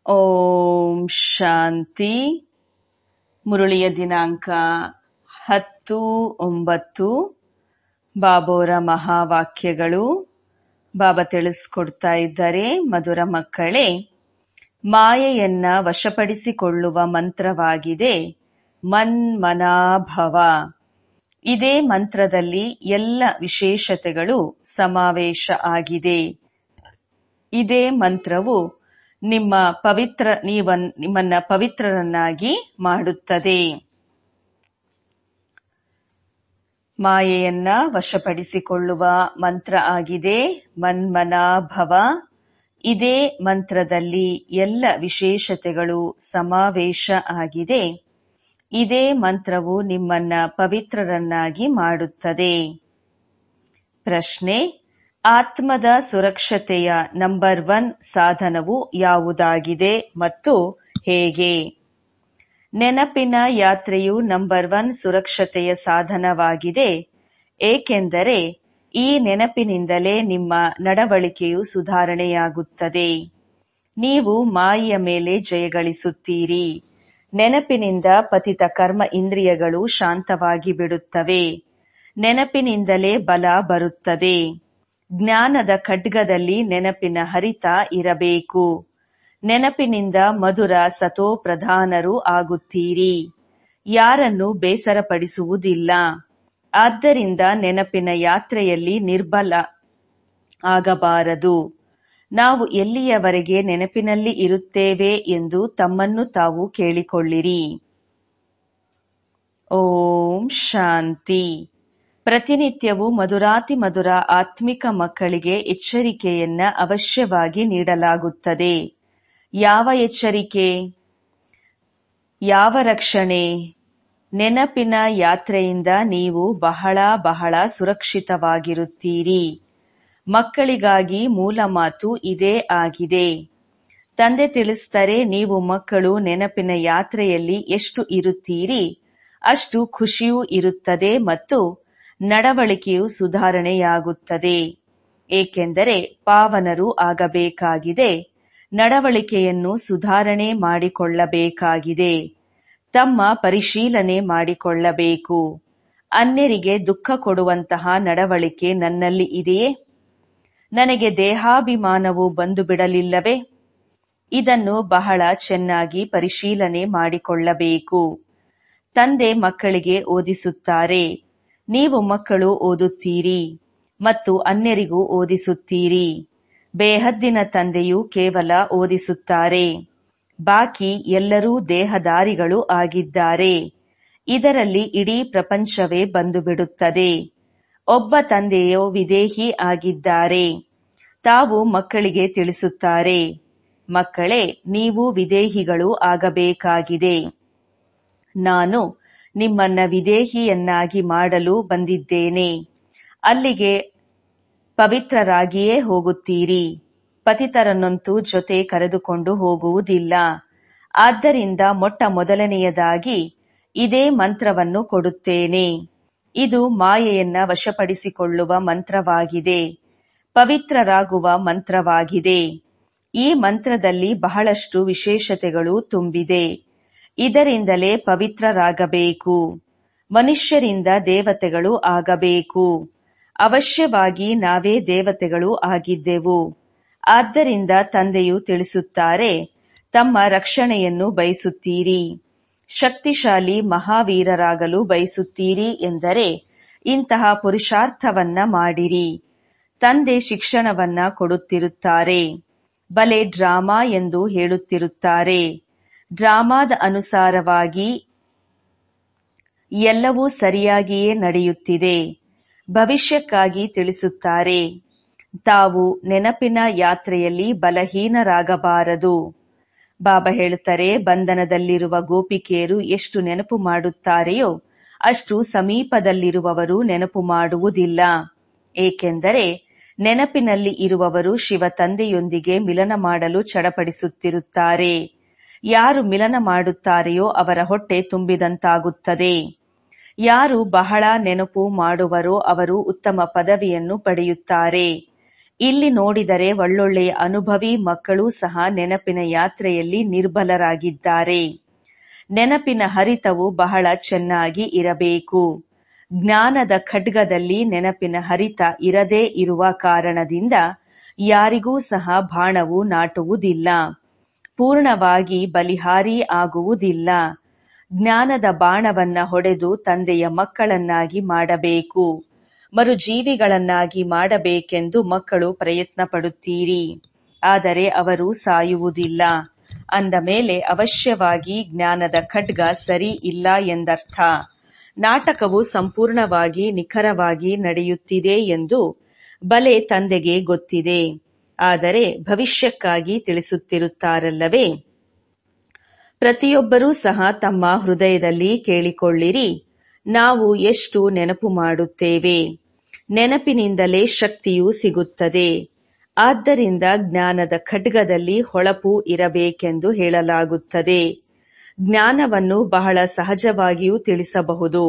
ಓಂ ಶಾಂತಿ. ಮುರುಳಿಯ ದಿನಾಂಕ 10/9. ಬಾಬೋರ ಮಹಾವಾಕ್ಯಗಳು. ಬಾಬಾ ತಿಳಿಸ್ಕೊಡ್ತಾ ಇದ್ದಾರೆ, ಮಧುರ ಮಕ್ಕಳೇ, ಮಾಯೆಯನ್ನ ವಶಪಡಿಸಿಕೊಳ್ಳುವ ಮಂತ್ರವಾಗಿದೆ ಮನ್ಮನಾಭವ. ಇದೇ ಮಂತ್ರದಲ್ಲಿ ಎಲ್ಲ ವಿಶೇಷತೆಗಳು ಸಮಾವೇಶ ಆಗಿದೆ. ಇದೇ ಮಂತ್ರವು ನಿಮ್ಮನ್ನ ಪವಿತ್ರರನ್ನಾಗಿ ಮಾಡುತ್ತದೆ. ಮಾಯೆಯನ್ನ ವಶಪಡಿಸಿಕೊಳ್ಳುವ ಮಂತ್ರ ಆಗಿದೆ ಮನ್ಮನಾಭವ. ಇದೇ ಮಂತ್ರದಲ್ಲಿ ಎಲ್ಲ ವಿಶೇಷತೆಗಳು ಸಮಾವೇಶ ಆಗಿದೆ. ಇದೇ ಮಂತ್ರವು ನಿಮ್ಮನ್ನ ಪವಿತ್ರರನ್ನಾಗಿ ಮಾಡುತ್ತದೆ. ಪ್ರಶ್ನೆ: ಆತ್ಮದ ಸುರಕ್ಷತೆಯ ನಂಬರ್ 1 ಸಾಧನವು ಯಾವುದಾಗಿದೆ ಮತ್ತು ಹೇಗೆ? ನೆನಪಿನ ಯಾತ್ರೆಯು ನಂಬರ್ 1 ಸುರಕ್ಷತೆಯ ಸಾಧನವಾಗಿದೆ, ಏಕೆಂದರೆ ಈ ನೆನಪಿನಿಂದಲೇ ನಿಮ್ಮ ನಡವಳಿಕೆಯು ಸುಧಾರಣೆಯಾಗುತ್ತದೆ. ನೀವು ಮಾಯೆಯ ಮೇಲೆ ಜಯಗಳಿಸುತ್ತೀರಿ. ನೆನಪಿನಿಂದ ಪತಿತ ಕರ್ಮ ಇಂದ್ರಿಯಗಳು ಶಾಂತವಾಗಿ ಬಿಡುತ್ತವೆ. ನೆನಪಿನಿಂದಲೇ ಬಲ ಬರುತ್ತದೆ. ಜ್ಞಾನದ ಖಡ್ಗದಲ್ಲಿ ನೆನಪಿನ ಹರಿತ ಇರಬೇಕು. ನೆನಪಿನಿಂದ ಮಧುರ ಸತೋ ಪ್ರಧಾನರು ಆಗುತ್ತೀರಿ. ಯಾರನ್ನು ಬೇಸರಪಡಿಸುವುದಿಲ್ಲ. ಆದ್ದರಿಂದ ನೆನಪಿನ ಯಾತ್ರೆಯಲ್ಲಿ ನಿರ್ಬಲ ಆಗಬಾರದು. ನಾವು ಎಲ್ಲಿಯವರೆಗೆ ನೆನಪಿನಲ್ಲಿ ಇರುತ್ತೇವೆ ಎಂದು ತಮ್ಮನ್ನು ತಾವು ಕೇಳಿಕೊಳ್ಳಿರಿ. ಓಂ ಶಾಂತಿ. ಪ್ರತಿನಿತ್ಯವೂ ಮಧುರಾತಿ ಮಧುರ ಆತ್ಮಿಕ ಮಕ್ಕಳಿಗೆ ಎಚ್ಚರಿಕೆಯನ್ನ ಅವಶ್ಯವಾಗಿ ನೀಡಲಾಗುತ್ತದೆ. ಯಾವ ಎಚ್ಚರಿಕೆ? ಯಾವ ರಕ್ಷಣೆ? ನೆನಪಿನ ಯಾತ್ರೆಯಿಂದ ನೀವು ಬಹಳ ಬಹಳ ಸುರಕ್ಷಿತವಾಗಿರುತ್ತೀರಿ. ಮಕ್ಕಳಿಗಾಗಿ ಮೂಲ ಮಾತು ಇದೇ ಆಗಿದೆ. ತಂದೆ ತಿಳಿಸ್ತಾರೆ, ನೀವು ಮಕ್ಕಳು ನೆನಪಿನ ಯಾತ್ರೆಯಲ್ಲಿ ಎಷ್ಟು ಇರುತ್ತೀರಿ ಅಷ್ಟು ಖುಷಿಯೂ ಇರುತ್ತದೆ ಮತ್ತು ನಡವಳಿಕೆಯು ಸುಧಾರಣೆಯಾಗುತ್ತದೆ. ಏಕೆಂದರೆ ಪಾವನರು ಆಗಬೇಕಾಗಿದೆ. ನಡವಳಿಕೆಯನ್ನು ಸುಧಾರಣೆ ಮಾಡಿಕೊಳ್ಳಬೇಕಾಗಿದೆ. ತಮ್ಮ ಪರಿಶೀಲನೆ ಮಾಡಿಕೊಳ್ಳಬೇಕು. ಅನ್ಯರಿಗೆ ದುಃಖ ಕೊಡುವಂತಹ ನಡವಳಿಕೆ ನನ್ನಲ್ಲಿ ಇದೆಯೇ? ನನಗೆ ದೇಹಾಭಿಮಾನವು ಬಂದು ಬಿಡಲಿಲ್ಲವೇ? ಇದನ್ನು ಬಹಳ ಚೆನ್ನಾಗಿ ಪರಿಶೀಲನೆ ಮಾಡಿಕೊಳ್ಳಬೇಕು. ತಂದೆ ಮಕ್ಕಳಿಗೆ ಓದಿಸುತ್ತಾರೆ. ನೀವು ಮಕ್ಕಳು ಓದುತ್ತೀರಿ ಮತ್ತು ಅನ್ಯರಿಗೂ ಓದಿಸುತ್ತೀರಿ. ಬೇಹದ್ದಿನ ತಂದೆಯು ಕೇವಲ ಓದಿಸುತ್ತಾರೆ. ಬಾಕಿ ಎಲ್ಲರೂ ದೇಹದಾರಿಗಳು ಆಗಿದ್ದಾರೆ. ಇದರಲ್ಲಿ ಇಡೀ ಪ್ರಪಂಚವೇ ಬಂದು ಬಿಡುತ್ತದೆ. ಒಬ್ಬ ತಂದೆಯು ವಿದೇಹಿ ಆಗಿದ್ದಾರೆ. ತಾವು ಮಕ್ಕಳಿಗೆ ತಿಳಿಸುತ್ತಾರೆ, ಮಕ್ಕಳೇ, ನೀವು ವಿದೇಹಿಗಳು ಆಗಬೇಕಾಗಿದೆ. ನಾನು ನಿಮ್ಮನ್ನ ವಿದೇಹಿಯನ್ನಾಗಿ ಮಾಡಲು ಬಂದಿದ್ದೇನೆ. ಅಲ್ಲಿಗೆ ಪವಿತ್ರರಾಗಿಯೇ ಹೋಗುತ್ತೀರಿ. ಪತಿತರನ್ನಂತೂ ಜೊತೆ ಕರೆದುಕೊಂಡು ಹೋಗುವುದಿಲ್ಲ. ಆದ್ದರಿಂದ ಮೊಟ್ಟ ಮೊದಲನೆಯದಾಗಿ ಇದೇ ಮಂತ್ರವನ್ನು ಕೊಡುತ್ತೇನೆ. ಇದು ಮಾಯೆಯನ್ನ ವಶಪಡಿಸಿಕೊಳ್ಳುವ ಮಂತ್ರವಾಗಿದೆ. ಪವಿತ್ರರಾಗುವ ಮಂತ್ರವಾಗಿದೆ. ಈ ಮಂತ್ರದಲ್ಲಿ ಬಹಳಷ್ಟು ವಿಶೇಷತೆಗಳು ತುಂಬಿದೆ. ಇದರಿಂದಲೇ ಪವಿತ್ರರಾಗಬೇಕು. ಮನುಷ್ಯರಿಂದ ದೇವತೆಗಳು ಆಗಬೇಕು. ಅವಶ್ಯವಾಗಿ ನಾವೇ ದೇವತೆಗಳು ಆಗಿದ್ದೆವು. ಆದ್ದರಿಂದ ತಂದೆಯು ತಿಳಿಸುತ್ತಾರೆ, ತಮ್ಮ ರಕ್ಷಣೆಯನ್ನು ಬಯಸುತ್ತೀರಿ, ಶಕ್ತಿಶಾಲಿ ಮಹಾವೀರರಾಗಲು ಬಯಸುತ್ತೀರಿ ಎಂದರೆ ಇಂತಹ ಪುರುಷಾರ್ಥವನ್ನ ಮಾಡಿರಿ. ತಂದೆ ಶಿಕ್ಷಣವನ್ನ ಕೊಡುತ್ತಿರುತ್ತಾರೆ. ಬಲೆ ಡ್ರಾಮಾ ಎಂದು ಹೇಳುತ್ತಿರುತ್ತಾರೆ. ಡ್ರಾಮಾದ ಅನುಸಾರವಾಗಿ ಎಲ್ಲವೂ ಸರಿಯಾಗಿಯೇ ನಡೆಯುತ್ತಿದೆ. ಭವಿಷ್ಯಕ್ಕಾಗಿ ತಿಳಿಸುತ್ತಾರೆ. ತಾವು ನೆನಪಿನ ಯಾತ್ರೆಯಲ್ಲಿ ಬಲಹೀನರಾಗಬಾರದು. ಬಾಬಾ ಹೇಳುತ್ತಾರೆ, ಬಂಧನದಲ್ಲಿರುವ ಗೋಪಿಕೆಯರು ಎಷ್ಟು ನೆನಪು ಮಾಡುತ್ತಾರೆಯೋ ಅಷ್ಟು ಸಮೀಪದಲ್ಲಿರುವವರು ನೆನಪು ಮಾಡುವುದಿಲ್ಲ. ಏಕೆಂದರೆ ನೆನಪಿನಲ್ಲಿ ಇರುವವರು ಶಿವ ತಂದೆಯೊಂದಿಗೆ ಮಿಲನ ಮಾಡಲು ಚಡಪಡಿಸುತ್ತಿರುತ್ತಾರೆ. ಯಾರು ಮಿಲನ ಮಾಡುತ್ತಾರೆಯೋ ಅವರ ಹೊಟ್ಟೆ ತುಂಬಿದಂತಾಗುತ್ತದೆ. ಯಾರು ಬಹಳ ನೆನಪು ಮಾಡುವರೋ ಅವರು ಉತ್ತಮ ಪದವಿಯನ್ನು ಪಡೆಯುತ್ತಾರೆ. ಇಲ್ಲಿ ನೋಡಿದರೆ ಒಳ್ಳೊಳ್ಳೆಯ ಅನುಭವಿ ಮಕ್ಕಳೂ ಸಹ ನೆನಪಿನ ಯಾತ್ರೆಯಲ್ಲಿ ನಿರ್ಬಲರಾಗಿದ್ದಾರೆ. ನೆನಪಿನ ಹರಿತವು ಬಹಳ ಚೆನ್ನಾಗಿ ಇರಬೇಕು. ಜ್ಞಾನದ ಖಡ್ಗದಲ್ಲಿ ನೆನಪಿನ ಹರಿತ ಇರದೇ ಇರುವ ಕಾರಣದಿಂದ ಯಾರಿಗೂ ಸಹ ಬಾಣವು ನಾಟುವುದಿಲ್ಲ, ಪೂರ್ಣವಾಗಿ ಬಲಿಹಾರಿ ಆಗುವುದಿಲ್ಲ. ಜ್ಞಾನದ ಬಾಣವನ್ನ ಹೊಡೆದು ತಂದೆಯ ಮಕ್ಕಳನ್ನಾಗಿ ಮಾಡಬೇಕು, ಮರುಜೀವಿಗಳನ್ನಾಗಿ ಮಾಡಬೇಕೆಂದು ಮಕ್ಕಳು ಪ್ರಯತ್ನ ಪಡುತ್ತೀರಿ. ಆದರೆ ಅವರು ಸಾಯುವುದಿಲ್ಲ. ಅಂದ ಮೇಲೆ ಅವಶ್ಯವಾಗಿ ಜ್ಞಾನದ ಖಡ್ಗ ಸರಿ ಇಲ್ಲ ಎಂದರ್ಥ. ನಾಟಕವು ಸಂಪೂರ್ಣವಾಗಿ ನಿಖರವಾಗಿ ನಡೆಯುತ್ತಿದೆ ಎಂದು ಬಲೆ ತಂದೆಗೆ ಗೊತ್ತಿದೆ. ಆದರೆ ಭವಿಷ್ಯಕ್ಕಾಗಿ ತಿಳಿಸುತ್ತಿರುತ್ತಾರಲ್ಲವೇ. ಪ್ರತಿಯೊಬ್ಬರೂ ಸಹ ತಮ್ಮ ಹೃದಯದಲ್ಲಿ ಕೇಳಿಕೊಳ್ಳಿರಿ, ನಾವು ಎಷ್ಟು ನೆನಪು ಮಾಡುತ್ತೇವೆ, ನೆನಪಿನಿಂದಲೇ ಶಕ್ತಿಯೂ ಸಿಗುತ್ತದೆ. ಆದ್ದರಿಂದ ಜ್ಞಾನದ ಖಡ್ಗದಲ್ಲಿ ಹೊಳಪು ಇರಬೇಕೆಂದು ಹೇಳಲಾಗುತ್ತದೆ. ಜ್ಞಾನವನ್ನು ಬಹಳ ಸಹಜವಾಗಿಯೂ ತಿಳಿಸಬಹುದು.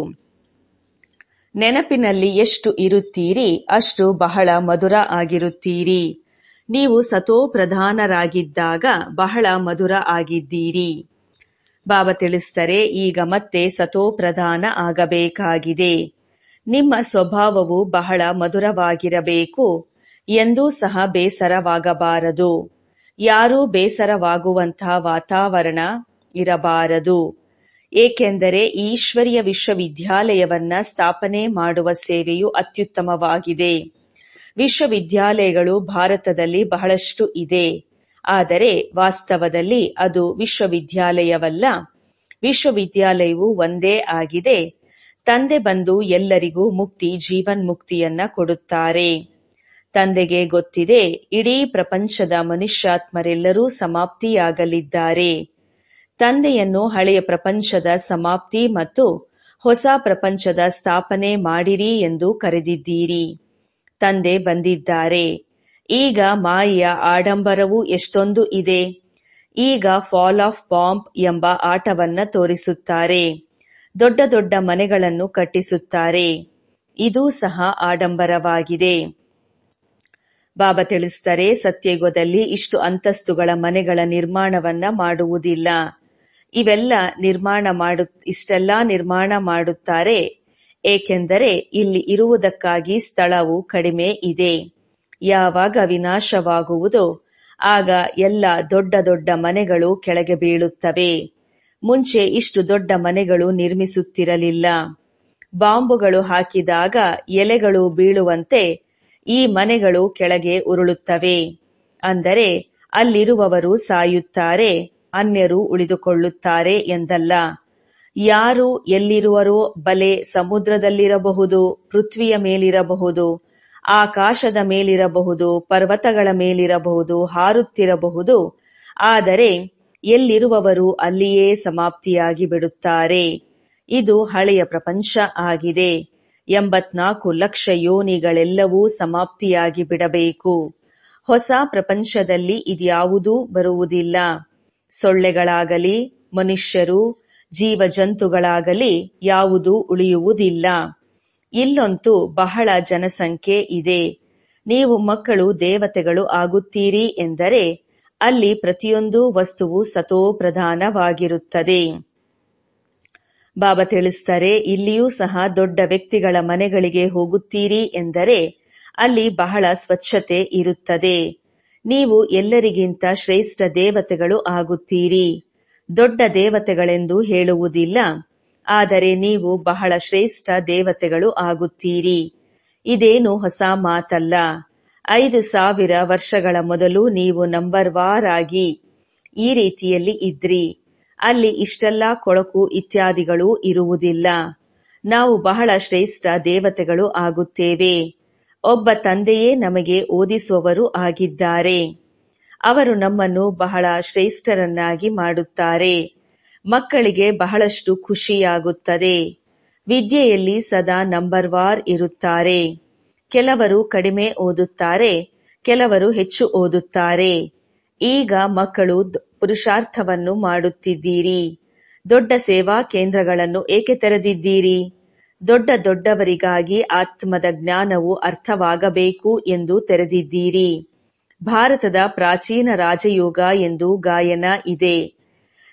ನೆನಪಿನಲ್ಲಿ ಎಷ್ಟು ಇರುತ್ತೀರಿ ಅಷ್ಟು ಬಹಳ ಮಧುರ ಆಗಿರುತ್ತೀರಿ. ನೀವು ಸತೋಪ್ರಧಾನರಾಗಿದ್ದಾಗ ಬಹಳ ಮಧುರ ಆಗಿದ್ದೀರಿ. ಬಾಬಾ ತಿಳಿಸ್ತಾರೆ, ಈಗ ಮತ್ತೆ ಸತೋಪ್ರಧಾನ ಆಗಬೇಕಾಗಿದೆ. ನಿಮ್ಮ ಸ್ವಭಾವವು ಬಹಳ ಮಧುರವಾಗಿರಬೇಕು. ಎಂದೂ ಸಹ ಬೇಸರವಾಗಬಾರದು. ಯಾರೂ ಬೇಸರವಾಗುವಂತಹ ವಾತಾವರಣ ಇರಬಾರದು. ಏಕೆಂದರೆ ಈಶ್ವರೀಯ ವಿಶ್ವವಿದ್ಯಾಲಯವನ್ನ ಸ್ಥಾಪನೆ ಮಾಡುವ ಸೇವೆಯು ಅತ್ಯುತ್ತಮವಾಗಿದೆ. ವಿಶ್ವವಿದ್ಯಾಲಯಗಳು ಭಾರತದಲ್ಲಿ ಬಹಳಷ್ಟು ಇದೆ. ಆದರೆ ವಾಸ್ತವದಲ್ಲಿ ಅದು ವಿಶ್ವವಿದ್ಯಾಲಯವಲ್ಲ. ವಿಶ್ವವಿದ್ಯಾಲಯವು ಒಂದೇ ಆಗಿದೆ. ತಂದೆ ಬಂದು ಎಲ್ಲರಿಗೂ ಮುಕ್ತಿ, ಜೀವನ್ಮುಕ್ತಿಯನ್ನ ಕೊಡುತ್ತಾರೆ. ತಂದೆಗೆ ಗೊತ್ತಿದೆ, ಇಡೀ ಪ್ರಪಂಚದ ಮನುಷ್ಯಾತ್ಮರೆಲ್ಲರೂ ಸಮಾಪ್ತಿಯಾಗಲಿದ್ದಾರೆ. ತಂದೆಯನ್ನು ಹಳೆಯ ಪ್ರಪಂಚದ ಸಮಾಪ್ತಿ ಮತ್ತು ಹೊಸ ಪ್ರಪಂಚದ ಸ್ಥಾಪನೆ ಮಾಡಿರಿ ಎಂದು ಕರೆದಿದ್ದೀರಿ. ತಂದೆ ಬಂದಿದ್ದಾರೆ. ಈಗ ಮಾಯೆಯ ಆಡಂಬರವೂ ಎಷ್ಟೊಂದು ಇದೆ. ಈಗ ಫಾಲ್ ಆಫ್ ಬಾಂಬ್ ಎಂಬ ಆಟವನ್ನ ತೋರಿಸುತ್ತಾರೆ. ದೊಡ್ಡ ದೊಡ್ಡ ಮನೆಗಳನ್ನು ಕಟ್ಟಿಸುತ್ತಾರೆ. ಇದೂ ಸಹ ಆಡಂಬರವಾಗಿದೆ. ಬಾಬಾ ತಿಳಿಸ್ತಾರೆ, ಸತ್ಯಯುಗದಲ್ಲಿ ಇಷ್ಟು ಅಂತಸ್ತುಗಳ ಮನೆಗಳ ನಿರ್ಮಾಣವನ್ನ ಮಾಡುವುದಿಲ್ಲ. ಇಷ್ಟೆಲ್ಲ ನಿರ್ಮಾಣ ಮಾಡುತ್ತಾರೆ. ಏಕೆಂದರೆ ಇಲ್ಲಿ ಇರುವುದಕ್ಕಾಗಿ ಸ್ಥಳವು ಕಡಿಮೆ ಇದೆ. ಯಾವಾಗ ವಿನಾಶವಾಗುವುದೋ ಆಗ ಎಲ್ಲ ದೊಡ್ಡ ದೊಡ್ಡ ಮನೆಗಳು ಕೆಳಗೆ ಬೀಳುತ್ತವೆ. ಮುಂಚೆ ಇಷ್ಟು ದೊಡ್ಡ ಮನೆಗಳು ನಿರ್ಮಿಸುತ್ತಿರಲಿಲ್ಲ. ಬಾಂಬುಗಳು ಹಾಕಿದಾಗ ಎಲೆಗಳು ಬೀಳುವಂತೆ ಈ ಮನೆಗಳು ಕೆಳಗೆ ಉರುಳುತ್ತವೆ. ಅಂದರೆ ಅಲ್ಲಿರುವವರು ಸಾಯುತ್ತಾರೆ, ಅನ್ಯರು ಉಳಿದುಕೊಳ್ಳುತ್ತಾರೆ ಎಂದಲ್ಲ. ಯಾರು ಎಲ್ಲಿರುವರೋ, ಬಲೆ ಸಮುದ್ರದಲ್ಲಿರಬಹುದು, ಪೃಥ್ವಿಯ ಮೇಲಿರಬಹುದು, ಆಕಾಶದ ಮೇಲಿರಬಹುದು, ಪರ್ವತಗಳ ಮೇಲಿರಬಹುದು, ಹಾರುತ್ತಿರಬಹುದು. ಆದರೆ ಎಲ್ಲಿರುವವರು ಅಲ್ಲಿಯೇ ಸಮಾಪ್ತಿಯಾಗಿ ಬಿಡುತ್ತಾರೆ. ಇದು ಹಳೆಯ ಪ್ರಪಂಚ ಆಗಿದೆ. 84 ಲಕ್ಷ ಯೋನಿಗಳೆಲ್ಲವೂ ಸಮಾಪ್ತಿಯಾಗಿ ಬಿಡಬೇಕು. ಹೊಸ ಪ್ರಪಂಚದಲ್ಲಿ ಇದ್ಯಾವುದೂ ಬರುವುದಿಲ್ಲ. ಸೊಳ್ಳೆಗಳಾಗಲಿ, ಮನುಷ್ಯರು, ಜೀವಜಂತುಗಳಾಗಲಿ ಯಾವುದೂ ಉಳಿಯುವುದಿಲ್ಲ. ಇಲ್ಲಂತೂ ಬಹಳ ಜನಸಂಖ್ಯೆ ಇದೆ. ನೀವು ಮಕ್ಕಳು ದೇವತೆಗಳು ಆಗುತ್ತೀರಿ ಎಂದರೆ ಅಲ್ಲಿ ಪ್ರತಿಯೊಂದು ವಸ್ತುವು ಸತೋಪ್ರಧಾನವಾಗಿರುತ್ತದೆ. ಬಾಬಾ ತಿಳಿಸ್ತಾರೆ, ಇಲ್ಲಿಯೂ ಸಹ ದೊಡ್ಡ ವ್ಯಕ್ತಿಗಳ ಮನೆಗಳಿಗೆ ಹೋಗುತ್ತೀರಿ ಎಂದರೆ ಅಲ್ಲಿ ಬಹಳ ಸ್ವಚ್ಛತೆ ಇರುತ್ತದೆ. ನೀವು ಎಲ್ಲರಿಗಿಂತ ಶ್ರೇಷ್ಠ ದೇವತೆಗಳು ಆಗುತ್ತೀರಿ. ದೊಡ್ಡ ದೇವತೆಗಳೆಂದು ಹೇಳುವುದಿಲ್ಲ, ಆದರೆ ನೀವು ಬಹಳ ಶ್ರೇಷ್ಠ ದೇವತೆಗಳು ಆಗುತ್ತೀರಿ. ಇದೇನು ಹೊಸ ಮಾತಲ್ಲ. 5000 ವರ್ಷಗಳ ಮೊದಲು ನೀವು ನಂಬರ್ ವಾರ್ ಆಗಿ ಈ ರೀತಿಯಲ್ಲಿ ಇದ್ರಿ. ಅಲ್ಲಿ ಇಷ್ಟೆಲ್ಲ ಕೊಳಕು ಇತ್ಯಾದಿಗಳು ಇರುವುದಿಲ್ಲ. ನಾವು ಬಹಳ ಶ್ರೇಷ್ಠ ದೇವತೆಗಳು ಆಗುತ್ತೇವೆ. ಒಬ್ಬ ತಂದೆಯೇ ನಮಗೆ ಓದಿಸುವವರು ಆಗಿದ್ದಾರೆ. ಅವರು ನಮ್ಮನ್ನು ಬಹಳ ಶ್ರೇಷ್ಠರನ್ನಾಗಿ ಮಾಡುತ್ತಾರೆ. ಮಕ್ಕಳಿಗೆ ಬಹಳಷ್ಟು ಖುಷಿಯಾಗುತ್ತದೆ. ವಿದ್ಯೆಯಲ್ಲಿ ಸದಾ ನಂಬರ್ ವಾರ್ ಇರುತ್ತಾರೆ. ಕೆಲವರು ಕಡಿಮೆ ಓದುತ್ತಾರೆ, ಕೆಲವರು ಹೆಚ್ಚು ಓದುತ್ತಾರೆ. ಈಗ ಮಕ್ಕಳು ಪುರುಷಾರ್ಥವನ್ನು ಮಾಡುತ್ತಿದ್ದೀರಿ. ದೊಡ್ಡ ಸೇವಾ ಕೇಂದ್ರಗಳನ್ನು ಏಕೆ ತೆರೆದಿದ್ದೀರಿ? ದೊಡ್ಡವರಿಗಾಗಿ ಆತ್ಮದ ಜ್ಞಾನವು ಅರ್ಥವಾಗಬೇಕು ಎಂದು ತೆರೆದಿದ್ದೀರಿ. ಭಾರತದ ಪ್ರಾಚೀನ ರಾಜಯೋಗ ಎಂದು ಗಾಯನ ಇದೆ.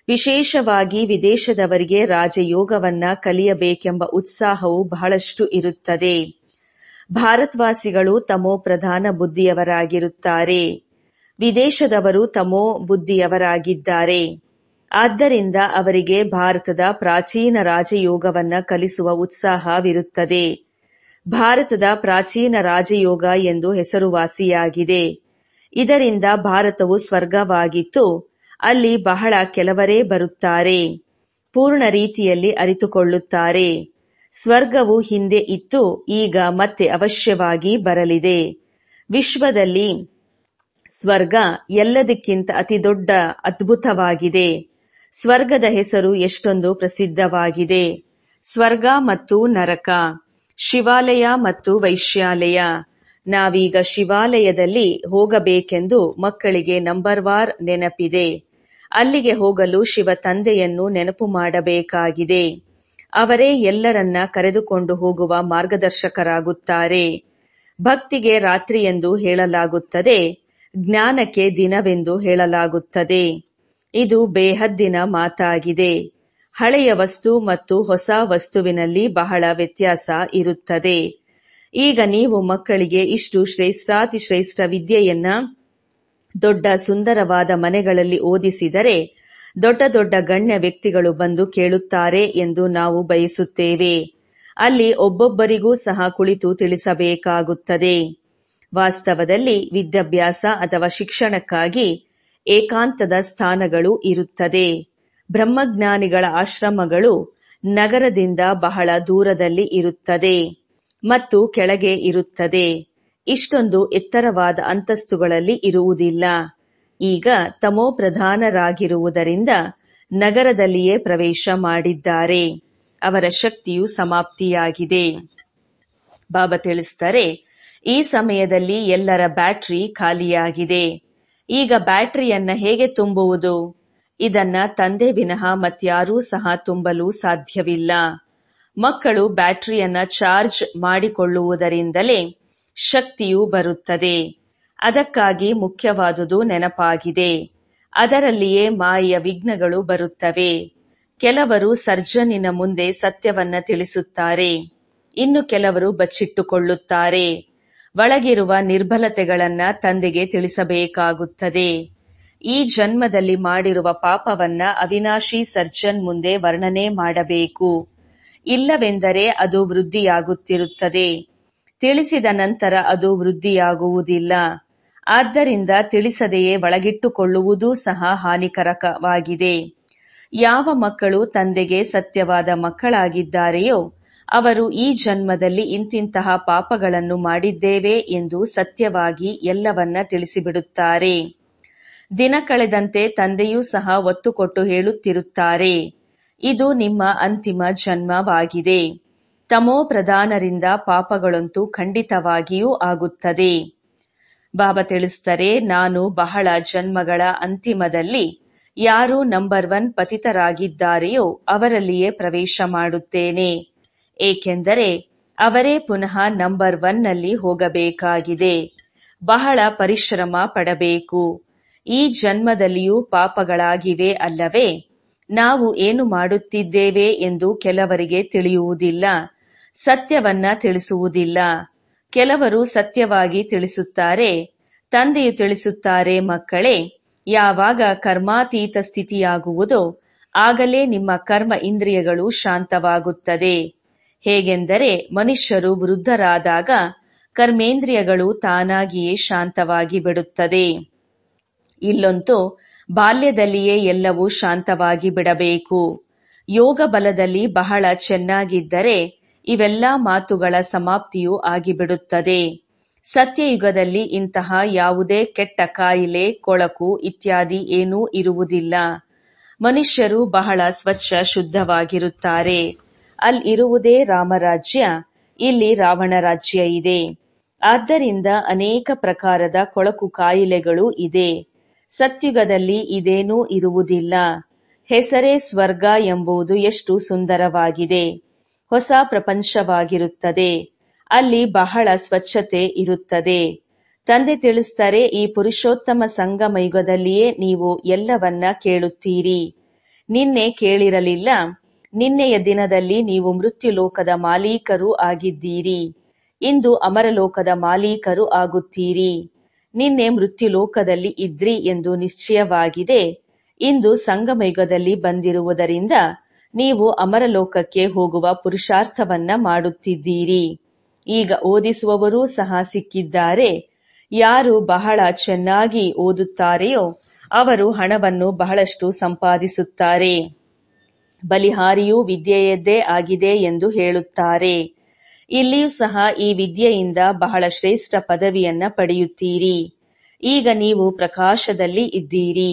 ವಿಶೇಷವಾಗಿ ವಿದೇಶದವರಿಗೆ ರಾಜಯೋಗವನ್ನ ಕಲಿಯಬೇಕೆಂಬ ಉತ್ಸಾಹವು ಬಹಳಷ್ಟು ಇರುತ್ತದೆ. ಭಾರತವಾಸಿಗಳು ತಮೋ ಪ್ರಧಾನ ಬುದ್ಧಿಯವರಾಗಿರುತ್ತಾರೆ. ವಿದೇಶದವರು ತಮೋ ಬುದ್ಧಿಯವರಾಗಿದ್ದಾರೆ. ಆದ್ದರಿಂದ ಅವರಿಗೆ ಭಾರತದ ಪ್ರಾಚೀನ ರಾಜಯೋಗವನ್ನ ಕಲಿಸುವ ಉತ್ಸಾಹವಿರುತ್ತದೆ. ಭಾರತದ ಪ್ರಾಚೀನ ರಾಜಯೋಗ ಎಂದು ಹೆಸರುವಾಸಿಯಾಗಿದೆ. ಇದರಿಂದ ಭಾರತವು ಸ್ವರ್ಗವಾಗಿತ್ತು. ಅಲ್ಲಿ ಬಹಳ ಕೆಲವರೇ ಬರುತ್ತಾರೆ. ಪೂರ್ಣ ರೀತಿಯಲ್ಲಿ ಅರಿತುಕೊಳ್ಳುತ್ತಾರೆ. ಸ್ವರ್ಗವು ಹಿಂದೆ ಇತ್ತು, ಈಗ ಮತ್ತೆ ಅವಶ್ಯವಾಗಿ ಬರಲಿದೆ. ವಿಶ್ವದಲ್ಲಿ ಸ್ವರ್ಗ ಎಲ್ಲದಕ್ಕಿಂತ ಅತಿದೊಡ್ಡ ಅದ್ಭುತವಾಗಿದೆ. ಸ್ವರ್ಗದ ಹೆಸರು ಎಷ್ಟೊಂದು ಪ್ರಸಿದ್ಧವಾಗಿದೆ. ಸ್ವರ್ಗ ಮತ್ತು ನರಕ, ಶಿವಾಲಯ ಮತ್ತು ವೈಶ್ಯಾಲಯ. ನಾವೀಗ ಶಿವಾಲಯದಲ್ಲಿ ಹೋಗಬೇಕೆಂದು ಮಕ್ಕಳಿಗೆ ನಂಬರ್ವಾರ್ ನೆನಪಿದೆ. ಅಲ್ಲಿಗೆ ಹೋಗಲು ಶಿವ ತಂದೆಯನ್ನು ನೆನಪು ಮಾಡಬೇಕಾಗಿದೆ. ಅವರೇ ಎಲ್ಲರನ್ನ ಕರೆದುಕೊಂಡು ಹೋಗುವ ಮಾರ್ಗದರ್ಶಕರಾಗುತ್ತಾರೆ. ಭಕ್ತಿಗೆ ರಾತ್ರಿಯೆಂದು ಹೇಳಲಾಗುತ್ತದೆ, ಜ್ಞಾನಕ್ಕೆ ದಿನವೆಂದು ಹೇಳಲಾಗುತ್ತದೆ. ಇದು ಬೇಹದ್ದಿನ ಮಾತಾಗಿದೆ. ಹಳೆಯ ವಸ್ತು ಮತ್ತು ಹೊಸ ವಸ್ತುವಿನಲ್ಲಿ ಬಹಳ ವ್ಯತ್ಯಾಸ ಇರುತ್ತದೆ. ಈಗ ನೀವು ಮಕ್ಕಳಿಗೆ ಇಷ್ಟು ಶ್ರೇಷ್ಠಾತಿಶ್ರೇಷ್ಠ ವಿದ್ಯೆಯನ್ನ ದೊಡ್ಡ ಸುಂದರವಾದ ಮನೆಗಳಲ್ಲಿ ಓದಿಸಿದರೆ ದೊಡ್ಡ ಗಣ್ಯ ವ್ಯಕ್ತಿಗಳು ಬಂದು ಕೇಳುತ್ತಾರೆ ಎಂದು ನಾವು ಬಯಸುತ್ತೇವೆ. ಅಲ್ಲಿ ಒಬ್ಬೊಬ್ಬರಿಗೂ ಸಹ ಕುಳಿತು ತಿಳಿಸಬೇಕಾಗುತ್ತದೆ. ವಾಸ್ತವದಲ್ಲಿ ವಿದ್ಯಾಭ್ಯಾಸ ಅಥವಾ ಶಿಕ್ಷಣಕ್ಕಾಗಿ ಏಕಾಂತದ ಸ್ಥಾನಗಳು ಇರುತ್ತದೆ. ಬ್ರಹ್ಮಜ್ಞಾನಿಗಳ ಆಶ್ರಮಗಳು ನಗರದಿಂದ ಬಹಳ ದೂರದಲ್ಲಿ ಇರುತ್ತದೆ ಮತ್ತು ಕೆಳಗೆ ಇರುತ್ತದೆ. ಇಷ್ಟೊಂದು ಎತ್ತರವಾದ ಅಂತಸ್ತುಗಳಲ್ಲಿ ಇರುವುದಿಲ್ಲ. ಈಗ ತಮೋ ಪ್ರಧಾನರಾಗಿರುವುದರಿಂದ ನಗರದಲ್ಲಿಯೇ ಪ್ರವೇಶ ಮಾಡಿದ್ದಾರೆ. ಅವರ ಶಕ್ತಿಯು ಸಮಾಪ್ತಿಯಾಗಿದೆ. ಬಾಬಾ ತಿಳಿಸ್ತಾರೆ, ಈ ಸಮಯದಲ್ಲಿ ಎಲ್ಲರ ಬ್ಯಾಟರಿ ಖಾಲಿಯಾಗಿದೆ. ಈಗ ಬ್ಯಾಟರಿಯನ್ನ ಹೇಗೆ ತುಂಬುವುದು? ಇದನ್ನ ತಂದೆ ವಿನಃ ಮತ್ಯಾರೂ ಸಹ ತುಂಬಲು ಸಾಧ್ಯವಿಲ್ಲ. ಮಕ್ಕಳು ಬ್ಯಾಟರಿಯನ್ನ ಚಾರ್ಜ್ ಮಾಡಿಕೊಳ್ಳುವುದರಿಂದಲೇ ಶಕ್ತಿಯು ಬರುತ್ತದೆ. ಅದಕ್ಕಾಗಿ ಮುಖ್ಯವಾದುದು ನೆನಪಾಗಿದೆ. ಅದರಲ್ಲಿಯೇ ಮಾಯೆಯ ವಿಘ್ನಗಳು ಬರುತ್ತವೆ. ಕೆಲವರು ಸರ್ಜನಿನ ಮುಂದೆ ಸತ್ಯವನ್ನ ತಿಳಿಸುತ್ತಾರೆ. ಇನ್ನು ಕೆಲವರು ಬಚ್ಚಿಟ್ಟುಕೊಳ್ಳುತ್ತಾರೆ. ಒಳಗಿರುವ ನಿರ್ಬಲತೆಗಳನ್ನ ತಂದೆಗೆ ತಿಳಿಸಬೇಕಾಗುತ್ತದೆ. ಈ ಜನ್ಮದಲ್ಲಿ ಮಾಡಿರುವ ಪಾಪವನ್ನ ಅವಿನಾಶಿ ಸರ್ಜನ್ ಮುಂದೆ ವರ್ಣನೆ ಮಾಡಬೇಕು. ಇಲ್ಲವೆಂದರೆ ಅದು ವೃದ್ಧಿಯಾಗುತ್ತಿರುತ್ತದೆ. ತಿಳಿಸಿದ ನಂತರ ಅದು ವೃದ್ಧಿಯಾಗುವುದಿಲ್ಲ. ಆದ್ದರಿಂದ ತಿಳಿಸದೆಯೇ ಒಳಗಿಟ್ಟುಕೊಳ್ಳುವುದೂ ಸಹ ಹಾನಿಕರವಾಗಿದೆ. ಯಾವ ಮಕ್ಕಳು ತಂದೆಗೆ ಸತ್ಯವಾದ ಮಕ್ಕಳಾಗಿದ್ದಾರೆಯೋ ಅವರು ಈ ಜನ್ಮದಲ್ಲಿ ಇಂತಿಂತಹ ಪಾಪಗಳನ್ನು ಮಾಡಿದ್ದೇವೆ ಎಂದು ಸತ್ಯವಾಗಿ ಎಲ್ಲವನ್ನ ತಿಳಿಸಿಬಿಡುತ್ತಾರೆ. ದಿನ ಕಳೆದಂತೆ ತಂದೆಯೂ ಸಹ ಒತ್ತು ಕೊಟ್ಟು ಹೇಳುತ್ತಿರುತ್ತಾರೆ, ಇದು ನಿಮ್ಮ ಅಂತಿಮ ಜನ್ಮವಾಗಿದೆ. ತಮೋ ಪ್ರಧಾನರಿಂದ ಪಾಪಗಳಂತೂ ಖಂಡಿತವಾಗಿಯೂ ಆಗುತ್ತದೆ. ಬಾಬಾ ತಿಳಿಸ್ತಾರೆ, ನಾನು ಬಹಳ ಜನ್ಮಗಳ ಅಂತಿಮದಲ್ಲಿ ಯಾರು ನಂಬರ್ 1 ಪತಿತರಾಗಿದ್ದಾರೆಯೋ ಅವರಲ್ಲಿಯೇ ಪ್ರವೇಶ ಮಾಡುತ್ತೇನೆ. ಏಕೆಂದರೆ ಅವರೇ ಪುನಃ ನಂಬರ್ 1 ನಲ್ಲಿ ಹೋಗಬೇಕಾಗಿದೆ. ಬಹಳ ಪರಿಶ್ರಮ ಪಡಬೇಕು. ಈ ಜನ್ಮದಲ್ಲಿಯೂ ಪಾಪಗಳಾಗಿವೆ ಅಲ್ಲವೇ? ನಾವು ಏನು ಮಾಡುತ್ತಿದ್ದೇವೆ ಎಂದು ಕೆಲವರಿಗೆ ತಿಳಿಯುವುದಿಲ್ಲ. ಸತ್ಯವನ್ನ ತಿಳಿಸುವುದಿಲ್ಲ. ಕೆಲವರು ಸತ್ಯವಾಗಿ ತಿಳಿಸುತ್ತಾರೆ. ತಂದೆಯು ತಿಳಿಸುತ್ತಾರೆ, ಮಕ್ಕಳೇ, ಯಾವಾಗ ಕರ್ಮಾತೀತ ಸ್ಥಿತಿಯಾಗುವುದೋ ಆಗಲೇ ನಿಮ್ಮ ಕರ್ಮ ಇಂದ್ರಿಯಗಳು ಶಾಂತವಾಗುತ್ತದೆ. ಹೇಗೆಂದರೆ ಮನುಷ್ಯರು ವೃದ್ಧರಾದಾಗ ಕರ್ಮೇಂದ್ರಿಯಗಳು ತಾನಾಗಿಯೇ ಶಾಂತವಾಗಿ ಬಿಡುತ್ತದೆ. ಇಲ್ಲಂತೂ ಬಾಲ್ಯದಲ್ಲಿಯೇ ಎಲ್ಲವೂ ಶಾಂತವಾಗಿ ಬಿಡಬೇಕು. ಯೋಗ ಬಲದಲ್ಲಿ ಬಹಳ ಚೆನ್ನಾಗಿದ್ದರೆ ಇವೆಲ್ಲ ಮಾತುಗಳ ಸಮಾಪ್ತಿಯೂ ಆಗಿಬಿಡುತ್ತದೆ. ಸತ್ಯಯುಗದಲ್ಲಿ ಇಂತಹ ಯಾವುದೇ ಕೆಟ್ಟ ಕಾಯಿಲೆ, ಕೊಳಕು ಇತ್ಯಾದಿ ಏನೂ ಇರುವುದಿಲ್ಲ. ಮನುಷ್ಯರು ಬಹಳ ಸ್ವಚ್ಛ ಶುದ್ಧವಾಗಿರುತ್ತಾರೆ. ಅಲ್ಲಿರುವುದೇ ರಾಮರಾಜ್ಯ, ಇಲ್ಲಿ ರಾವಣ ರಾಜ್ಯ ಇದೆ. ಆದ್ದರಿಂದ ಅನೇಕ ಪ್ರಕಾರದ ಕೊಳಕು ಕಾಯಿಲೆಗಳು ಇದೆ. ಸತ್ಯುಗದಲ್ಲಿ ಇದೇನೂ ಇರುವುದಿಲ್ಲ. ಹೆಸರೇ ಸ್ವರ್ಗ ಎಂಬುದು ಎಷ್ಟು ಸುಂದರವಾಗಿದೆ. ಹೊಸ ಪ್ರಪಂಚವಾಗಿರುತ್ತದೆ. ಅಲ್ಲಿ ಬಹಳ ಸ್ವಚ್ಛತೆ ಇರುತ್ತದೆ. ತಂದೆ ತಿಳಿಸ್ತಾರೆ, ಈ ಪುರುಷೋತ್ತಮ ಸಂಗಮ ಯುಗದಲ್ಲಿಯೇ ನೀವು ಎಲ್ಲವನ್ನ ಕೇಳುತ್ತೀರಿ. ನಿನ್ನೆ ಕೇಳಿರಲಿಲ್ಲ. ನಿನ್ನೆಯ ದಿನದಲ್ಲಿ ನೀವು ಮೃತ್ಯುಲೋಕದ ಮಾಲೀಕರು ಆಗಿದ್ದೀರಿ. ಇಂದು ಅಮರಲೋಕದ ಮಾಲೀಕರು ಆಗುತ್ತೀರಿ. ನಿನ್ನೆ ಮೃತ್ಯುಲೋಕದಲ್ಲಿ ಇದ್ರಿ ಎಂದು ನಿಶ್ಚಯವಾಗಿದೆ. ಇಂದು ಸಂಗಮಯುಗದಲ್ಲಿ ಬಂದಿರುವುದರಿಂದ ನೀವು ಅಮರಲೋಕಕ್ಕೆ ಹೋಗುವ ಪುರುಷಾರ್ಥವನ್ನ ಮಾಡುತ್ತಿದ್ದೀರಿ. ಈಗ ಓದಿಸುವವರೂ ಸಹ ಸಿಕ್ಕಿದ್ದಾರೆ. ಯಾರು ಬಹಳ ಚೆನ್ನಾಗಿ ಓದುತ್ತಾರೆಯೋ ಅವರು ಹಣವನ್ನು ಬಹಳಷ್ಟು ಸಂಪಾದಿಸುತ್ತಾರೆ. ಬಲಿಹಾರಿಯೂ ವಿದ್ಯೆಯದ್ದೇ ಆಗಿದೆ ಎಂದು ಹೇಳುತ್ತಾರೆ. ಇಲ್ಲಿಯೂ ಸಹ ಈ ವಿದ್ಯೆಯಿಂದ ಬಹಳ ಶ್ರೇಷ್ಠ ಪದವಿಯನ್ನ ಪಡೆಯುತ್ತೀರಿ. ಈಗ ನೀವು ಪ್ರಕಾಶದಲ್ಲಿ ಇದ್ದೀರಿ.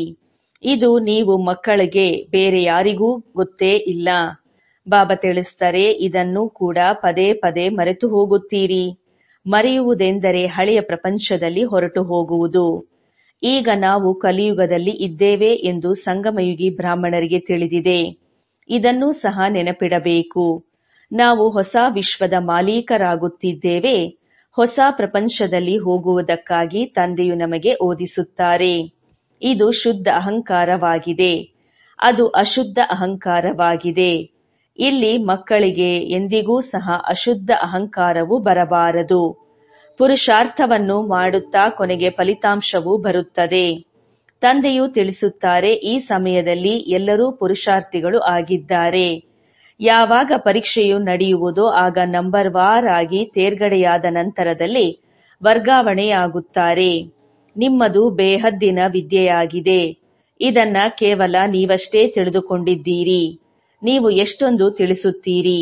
ಇದು ನೀವು ಮಕ್ಕಳಿಗೆ ಬೇರೆ ಯಾರಿಗೂ ಗೊತ್ತೇ ಇಲ್ಲ. ಬಾಬಾ ತಿಳಿಸ್ತಾರೆ, ಇದನ್ನು ಕೂಡ ಪದೇ ಪದೇ ಮರೆತು ಹೋಗುತ್ತೀರಿ. ಮರೆಯುವುದೆಂದರೆ ಹಳೆಯ ಪ್ರಪಂಚದಲ್ಲಿ ಹೊರಟು ಹೋಗುವುದು. ಈಗ ನಾವು ಕಲಿಯುಗದಲ್ಲಿ ಇದ್ದೇವೆ ಎಂದು ಸಂಗಮಯುಗಿ ಬ್ರಾಹ್ಮಣರಿಗೆ ತಿಳಿದಿದೆ. ಇದನ್ನೂ ಸಹ ನೆನಪಿಡಬೇಕು. ನಾವು ಹೊಸ ವಿಶ್ವದ ಮಾಲೀಕರಾಗುತ್ತಿದ್ದೇವೆ. ಹೊಸ ಪ್ರಪಂಚದಲ್ಲಿ ಹೋಗುವುದಕ್ಕಾಗಿ ತಂದೆಯು ನಮಗೆ ಓದಿಸುತ್ತಾರೆ. ಇದು ಶುದ್ಧ ಅಹಂಕಾರವಾಗಿದೆ. ಅದು ಅಶುದ್ಧ ಅಹಂಕಾರವಾಗಿದೆ. ಇಲ್ಲಿ ಮಕ್ಕಳಿಗೆ ಎಂದಿಗೂ ಸಹ ಅಶುದ್ಧ ಅಹಂಕಾರವು ಬರಬಾರದು. ಪುರುಷಾರ್ಥವನ್ನು ಮಾಡುತ್ತಾ ಕೊನೆಗೆ ಫಲಿತಾಂಶವೂ ಬರುತ್ತದೆ. ತಂದೆಯು ತಿಳಿಸುತ್ತಾರೆ, ಈ ಸಮಯದಲ್ಲಿ ಎಲ್ಲರೂ ಪುರುಷಾರ್ಥಿಗಳು ಆಗಿದ್ದಾರೆ. ಯಾವಾಗ ಪರೀಕ್ಷೆಯು ನಡೆಯುವುದೋ ಆಗ ನಂಬರ್ ವಾರ್ ಆಗಿ ತೇರ್ಗಡೆಯಾದ ನಂತರದಲ್ಲಿ ವರ್ಗಾವಣೆಯಾಗುತ್ತಾರೆ. ನಿಮ್ಮದು ಬೇಹದ್ದಿನ ವಿದ್ಯೆಯಾಗಿದೆ. ಇದನ್ನ ಕೇವಲ ನೀವಷ್ಟೇ ತಿಳಿದುಕೊಂಡಿದ್ದೀರಿ. ನೀವು ಎಷ್ಟೊಂದು ತಿಳಿಸುತ್ತೀರಿ.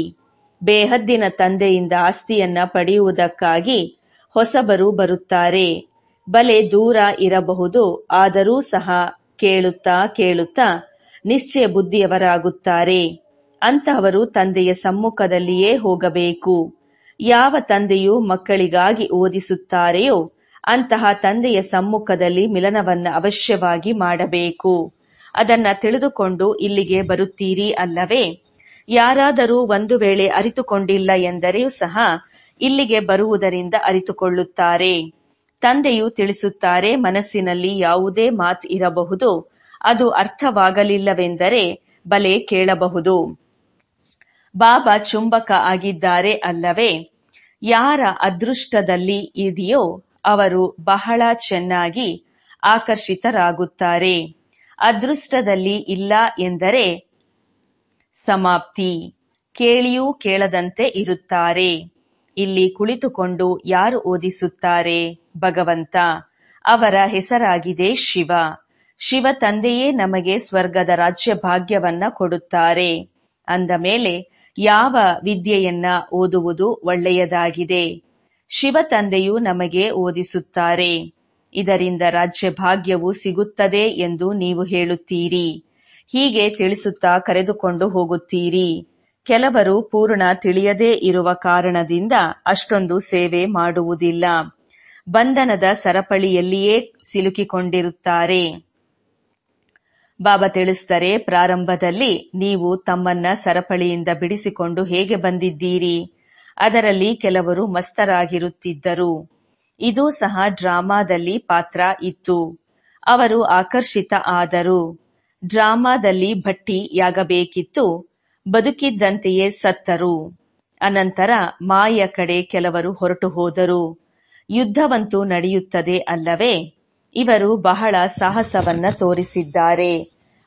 ಬೇಹದ್ದಿನ ತಂದೆಯಿಂದ ಆಸ್ತಿಯನ್ನ ಪಡೆಯುವುದಕ್ಕಾಗಿ ಹೊಸಬರು ಬರುತ್ತಾರೆ. ಬಲೆ ದೂರ ಇರಬಹುದು, ಆದರೂ ಸಹ ಕೇಳುತ್ತಾ ಕೇಳುತ್ತಾ ನಿಶ್ಚಯ ಬುದ್ಧಿಯವರಾಗುತ್ತಾರೆ. ಅಂತಹವರು ತಂದೆಯ ಸಮ್ಮುಖದಲ್ಲಿಯೇ ಹೋಗಬೇಕು. ಯಾವ ತಂದೆಯು ಮಕ್ಕಳಿಗಾಗಿ ಓದಿಸುತ್ತಾರೆಯೋ ಅಂತಹ ತಂದೆಯ ಸಮ್ಮುಖದಲ್ಲಿ ಮಿಲನವನ್ನ ಅವಶ್ಯವಾಗಿ ಮಾಡಬೇಕು. ಅದನ್ನ ತಿಳಿದುಕೊಂಡು ಇಲ್ಲಿಗೆ ಬರುತ್ತೀರಿ ಅಲ್ಲವೇ? ಯಾರಾದರೂ ಒಂದು ವೇಳೆ ಅರಿತುಕೊಂಡಿಲ್ಲ ಎಂದರೆಯೂ ಸಹ ಇಲ್ಲಿಗೆ ಬರುವುದರಿಂದ ಅರಿತುಕೊಳ್ಳುತ್ತಾರೆ. ತಂದೆಯು ತಿಳಿಸುತ್ತಾರೆ, ಮನಸ್ಸಿನಲ್ಲಿ ಯಾವುದೇ ಮಾತು ಇರಬಹುದು, ಅದು ಅರ್ಥವಾಗಲಿಲ್ಲವೆಂದರೆ ಬಲೆ ಕೇಳಬಹುದು. ಬಾಬಾ ಚುಂಬಕ ಆಗಿದ್ದಾರೆ ಅಲ್ಲವೇ? ಯಾರ ಅದೃಷ್ಟದಲ್ಲಿ ಇದೆಯೋ ಅವರು ಬಹಳ ಚೆನ್ನಾಗಿ ಆಕರ್ಷಿತರಾಗುತ್ತಾರೆ. ಅದೃಷ್ಟದಲ್ಲಿ ಇಲ್ಲ ಎಂದರೆ ಸಮಾಪ್ತಿ. ಕೇಳಿಯೂ ಕೇಳದಂತೆ ಇರುತ್ತಾರೆ. ಇಲ್ಲಿ ಕುಳಿತುಕೊಂಡು ಯಾರು ಓದಿಸುತ್ತಾರೆ? ಭಗವಂತ. ಅವರ ಹೆಸರಾಗಿದೆ ಶಿವ. ಶಿವ ತಂದೆಯೇ ನಮಗೆ ಸ್ವರ್ಗದ ರಾಜ್ಯ ಭಾಗ್ಯವನ್ನ ಕೊಡುತ್ತಾರೆ. ಅಂದ ಮೇಲೆ ಯಾವ ವಿದ್ಯೆಯನ್ನ ಓದುವುದು ಒಳ್ಳೆಯದಾಗಿದೆ. ಶಿವ ತಂದೆಯು ನಮಗೆ ಓದಿಸುತ್ತಾರೆ. ಇದರಿಂದ ರಾಜ್ಯ ಭಾಗ್ಯವು ಸಿಗುತ್ತದೆ ಎಂದು ನೀವು ಹೇಳುತ್ತೀರಿ. ಹೀಗೆ ತಿಳಿಸುತ್ತಾ ಕರೆದುಕೊಂಡು ಹೋಗುತ್ತೀರಿ. ಕೆಲವರು ಪೂರ್ಣ ತಿಳಿಯದೇ ಇರುವ ಕಾರಣದಿಂದ ಅಷ್ಟೊಂದು ಸೇವೆ ಮಾಡುವುದಿಲ್ಲ. ಬಂಧನದ ಸರಪಳಿಯಲ್ಲಿಯೇ ಸಿಲುಕಿಕೊಂಡಿರುತ್ತಾರೆ. ಬಾಬಾ ತಿಳಿಸ್ತಾರೆ, ಪ್ರಾರಂಭದಲ್ಲಿ ನೀವು ತಮ್ಮನ್ನ ಸರಪಳಿಯಿಂದ ಬಿಡಿಸಿಕೊಂಡು ಹೇಗೆ ಬಂದಿದ್ದೀರಿ? ಅದರಲ್ಲಿ ಕೆಲವರು ಮಸ್ತರಾಗಿರುತ್ತಿದ್ದರು. ಇದು ಸಹ ಡ್ರಾಮಾದಲ್ಲಿ ಪಾತ್ರ ಇತ್ತು. ಅವರು ಆಕರ್ಷಿತ ಆದರು. ಡ್ರಾಮಾದಲ್ಲಿ ಭಟ್ಟಿಯಾಗಬೇಕಿತ್ತು. ಬದುಕಿದ್ದಂತೆಯೇ ಸತ್ತರು. ಅನಂತರ ಮಾಯ ಕಡೆ ಕೆಲವರು ಹೊರಟು ಹೋದರು. ಯುದ್ಧವಂತೂ ನಡೆಯುತ್ತದೆ ಅಲ್ಲವೇ? ಇವರು ಬಹಳ ಸಾಹಸವನ್ನ ತೋರಿಸಿದ್ದಾರೆ.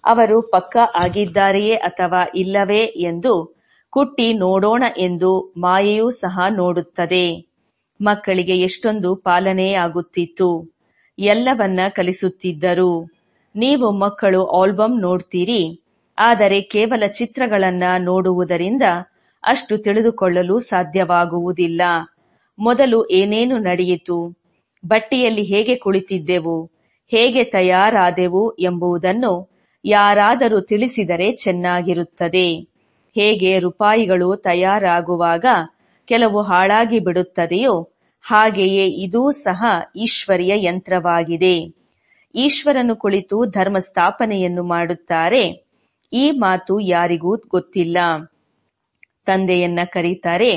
ಅವರು ಪಕ್ಕಾ ಆಗಿದ್ದಾರೆಯೇ ಅಥವಾ ಇಲ್ಲವೇ ಎಂದು ಕುಟ್ಟಿ ನೋಡೋಣ ಎಂದು ಮಾಯೆಯೂ ಸಹ ನೋಡುತ್ತದೆ. ಮಕ್ಕಳಿಗೆ ಎಷ್ಟೊಂದು ಪಾಲನೆಯಾಗುತ್ತಿತ್ತು. ಎಲ್ಲವನ್ನ ಕಲಿಸುತ್ತಿದ್ದರು. ನೀವು ಮಕ್ಕಳು ಆಲ್ಬಮ್ ನೋಡ್ತೀರಿ, ಆದರೆ ಕೇವಲ ಚಿತ್ರಗಳನ್ನ ನೋಡುವುದರಿಂದ ಅಷ್ಟು ತಿಳಿದುಕೊಳ್ಳಲು ಸಾಧ್ಯವಾಗುವುದಿಲ್ಲ. ಮೊದಲು ಏನೇನು ನಡೆಯಿತು, ಬಟ್ಟೆಯಲ್ಲಿ ಹೇಗೆ ಕುಳಿತಿದ್ದೆವು, ಹೇಗೆ ತಯಾರಾದೆವು ಎಂಬುದನ್ನು ಯಾರಾದರೂ ತಿಳಿಸಿದರೆ ಚೆನ್ನಾಗಿರುತ್ತದೆ. ಹೇಗೆ ರೂಪಾಯಿಗಳು ತಯಾರಾಗುವಾಗ ಕೆಲವು ಹಾಳಾಗಿ ಬಿಡುತ್ತದೆಯೋ ಹಾಗೆಯೇ ಇದೂ ಸಹ ಈಶ್ವರಿಯ ಯಂತ್ರವಾಗಿದೆ. ಈಶ್ವರನು ಕುಳಿತು ಧರ್ಮ ಸ್ಥಾಪನೆಯನ್ನು ಮಾಡುತ್ತಾರೆ. ಈ ಮಾತು ಯಾರಿಗೂ ಗೊತ್ತಿಲ್ಲ. ತಂದೆಯನ್ನ ಕರೀತಾರೆ.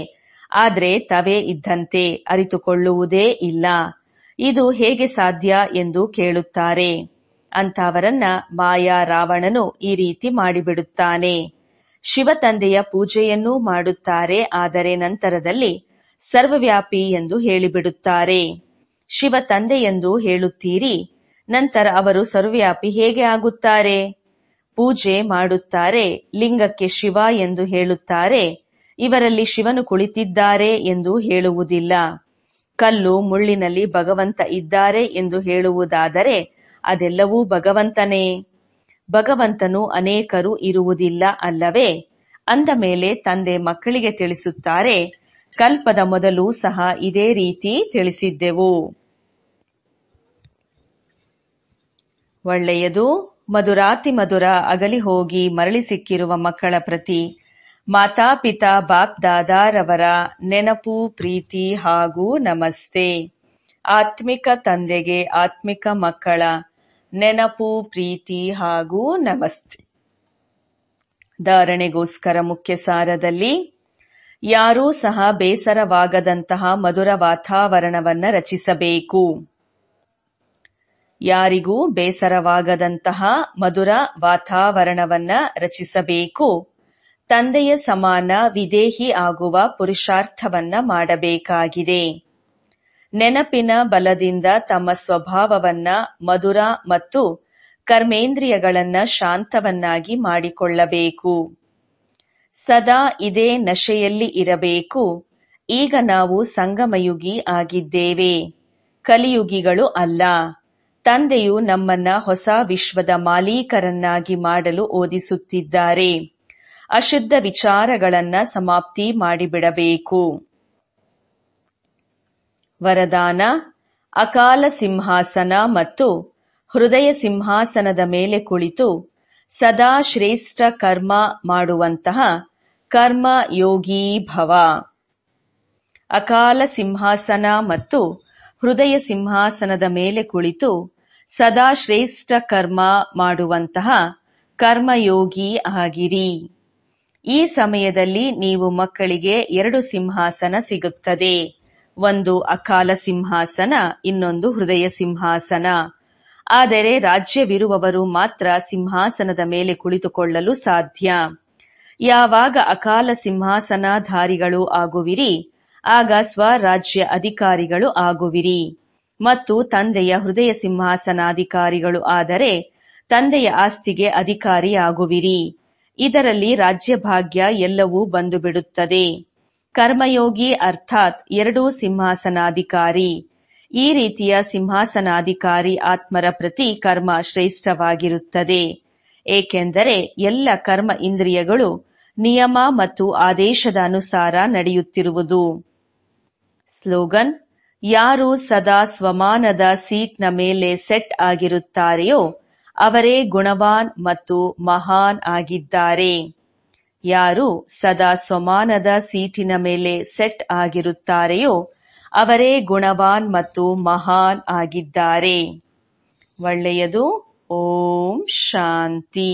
ಆದ್ರೆ ತವೇ ಇದ್ದಂತೆ ಅರಿತುಕೊಳ್ಳುವುದೇ ಇಲ್ಲ. ಇದು ಹೇಗೆ ಸಾಧ್ಯ ಎಂದು ಕೇಳುತ್ತಾರೆ. ಅಂತವರನ್ನ ಮಾಯಾ ರಾವಣನು ಈ ರೀತಿ ಮಾಡಿಬಿಡುತ್ತಾನೆ. ಶಿವ ತಂದೆಯ ಪೂಜೆಯನ್ನೂ ಮಾಡುತ್ತಾರೆ. ಆದರೆ ನಂತರದಲ್ಲಿ ಸರ್ವವ್ಯಾಪಿ ಎಂದು ಹೇಳಿಬಿಡುತ್ತಾರೆ. ಶಿವ ತಂದೆ ಎಂದು ಹೇಳುತ್ತೀರಿ, ನಂತರ ಅವರು ಸರ್ವವ್ಯಾಪಿ ಹೇಗೆ ಆಗುತ್ತಾರೆ? ಪೂಜೆ ಮಾಡುತ್ತಾರೆ, ಲಿಂಗಕ್ಕೆ ಶಿವ ಎಂದು ಹೇಳುತ್ತಾರೆ. ಇವರಲ್ಲಿ ಶಿವನು ಕುಳಿತಿದ್ದಾರೆ ಎಂದು ಹೇಳುವುದಿಲ್ಲ. ಕಲ್ಲು ಮುಳ್ಳಿನಲ್ಲಿ ಭಗವಂತ ಇದ್ದಾರೆ ಎಂದು ಹೇಳುವುದಾದರೆ ಅದೆಲ್ಲವೂ ಭಗವಂತನೇ. ಭಗವಂತನು ಅನೇಕರು ಇರುವುದಿಲ್ಲ ಅಲ್ಲವೇ? ಅಂದ ಮೇಲೆ ತಂದೆ ಮಕ್ಕಳಿಗೆ ತಿಳಿಸುತ್ತಾರೆ, ಕಲ್ಪದ ಮೊದಲು ಸಹ ಇದೇ ರೀತಿ ತಿಳಿಸಿದ್ದೆವು. ಒಳ್ಳೆಯದು. ಮಧುರಾತಿ ಮಧುರ ಅಗಲಿ ಹೋಗಿ ಮರಳಿ ಸಿಕ್ಕಿರುವ ಮಕ್ಕಳ ಪ್ರತಿ ಮಾತಾಪಿತಾ ಬಾಪ್ ದಾದಾರವರ ನೆನಪು, ಪ್ರೀತಿ ಹಾಗೂ ನಮಸ್ತೆ. ಆತ್ಮಿಕ ತಂದೆಗೆ ಆತ್ಮಿಕ ಮಕ್ಕಳ ನೆನಪು, ಪ್ರೀತಿ ಹಾಗೂ ನಮಸ್ತೆ. ಧಾರಣೆಗೋಸ್ಕರ ಮುಖ್ಯ ಸಾರದಲ್ಲಿ ಯಾರೂ ಸಹ ಬೇಸರವಾಗದಂತಹ ಮಧುರ ವಾತಾವರಣವನ್ನ ರಚಿಸಬೇಕು. ಯಾರಿಗೂ ಬೇಸರವಾಗದಂತಹ ಮಧುರ ವಾತಾವರಣವನ್ನ ರಚಿಸಬೇಕು. ತಂದೆಯ ಸಮಾನ ವಿದೇಹಿ ಆಗುವ ಪುರುಷಾರ್ಥವನ್ನ ಮಾಡಬೇಕಾಗಿದೆ. ನೆನಪಿನ ಬಲದಿಂದ ತಮ್ಮ ಸ್ವಭಾವವನ್ನ ಮಧುರ ಮತ್ತು ಕರ್ಮೇಂದ್ರಿಯಗಳನ್ನ ಶಾಂತವನ್ನಾಗಿ ಮಾಡಿಕೊಳ್ಳಬೇಕು. ಸದಾ ಇದೇ ನಶೆಯಲ್ಲಿ ಇರಬೇಕು. ಈಗ ನಾವು ಸಂಗಮಯುಗಿ ಆಗಿದ್ದೇವೆ, ಕಲಿಯುಗಿಗಳು ಅಲ್ಲ. ತಂದೆಯು ನಮ್ಮನ್ನ ಹೊಸ ವಿಶ್ವದ ಮಾಲೀಕರನ್ನಾಗಿ ಮಾಡಲು ಓದಿಸುತ್ತಿದ್ದಾರೆ. ಅಶುದ್ಧ ವಿಚಾರಗಳನ್ನ ಸಮಾಪ್ತಿ ಮಾಡಿಬಿಡಬೇಕು. ವರದಾನ: ಅಕಾಲ ಸಿಂಹಾಸನ ಮತ್ತು ಹೃದಯ ಸಿಂಹಾಸನದ ಮೇಲೆ ಕುಳಿತು ಸದಾ ಶ್ರೇಷ್ಠ ಕರ್ಮ ಮಾಡುವಂತಹ ಕರ್ಮಯೋಗಿ ಭವ. ಅಕಾಲ ಸಿಂಹಾಸನ ಮತ್ತು ಹೃದಯ ಸಿಂಹಾಸನದ ಮೇಲೆ ಕುಳಿತು ಸದಾ ಶ್ರೇಷ್ಠ ಕರ್ಮ ಮಾಡುವಂತಹ ಕರ್ಮಯೋಗಿ ಆಗಿರಿ. ಈ ಸಮಯದಲ್ಲಿ ನೀವು ಮಕ್ಕಳಿಗೆ 2 ಸಿಂಹಾಸನ ಸಿಗುತ್ತದೆ. ಒಂದು ಅಕಾಲ ಸಿಂಹಾಸನ, ಇನ್ನೊಂದು ಹೃದಯ ಸಿಂಹಾಸನ. ಆದರೆ ರಾಜ್ಯವಿರುವವರು ಮಾತ್ರ ಸಿಂಹಾಸನದ ಮೇಲೆ ಕುಳಿತುಕೊಳ್ಳಲು ಸಾಧ್ಯ. ಯಾವಾಗ ಅಕಾಲ ಸಿಂಹಾಸನಧಾರಿಗಳು ಆಗುವಿರಿ, ಆಗ ಸ್ವರಾಜ್ಯ ಅಧಿಕಾರಿಗಳು ಆಗುವಿರಿ. ಮತ್ತು ತಂದೆಯ ಹೃದಯ ಸಿಂಹಾಸನಾಧಿಕಾರಿಗಳು ಆದರೆ ತಂದೆಯ ಆಸ್ತಿಗೆ ಅಧಿಕಾರಿಯಾಗುವಿರಿ. ಇದರಲ್ಲಿ ರಾಜ್ಯಭಾಗ್ಯ ಎಲ್ಲವೂ ಬಂದು ಬಿಡುತ್ತದೆ. ಕರ್ಮಯೋಗಿ ಅರ್ಥಾತ್ 2 ಸಿಂಹಾಸನಾಧಿಕಾರಿ. ಈ ರೀತಿಯ ಸಿಂಹಾಸನಾಧಿಕಾರಿ ಆತ್ಮರ ಪ್ರತಿ ಕರ್ಮ ಶ್ರೇಷ್ಠವಾಗಿರುತ್ತದೆ. ಏಕೆಂದರೆ ಎಲ್ಲ ಕರ್ಮ ಇಂದ್ರಿಯಗಳು ನಿಯಮ ಮತ್ತು ಆದೇಶದ ಅನುಸಾರ ನಡೆಯುತ್ತಿರುವುದು. ಸ್ಲೋಗನ್: ಯಾರು ಸದಾ ಸ್ವಮಾನದ ಸೀಟ್ನ ಮೇಲೆ ಸೆಟ್ ಆಗಿರುತ್ತಾರೆಯೋ ಅವರೇ ಗುಣವಾನ್ ಮತ್ತು ಮಹಾನ್ ಆಗಿದ್ದಾರೆ. ಯಾರು ಸದಾ ಸ್ವಮಾನದ ಸೀಟಿನ ಮೇಲೆ ಸೆಟ್ ಆಗಿರುತ್ತಾರೆಯೋ ಅವರೇ ಗುಣವಾನ್ ಮತ್ತು ಮಹಾನ್ ಆಗಿದ್ದಾರೆ. ಒಳ್ಳೆಯದು. ಓಂ ಶಾಂತಿ.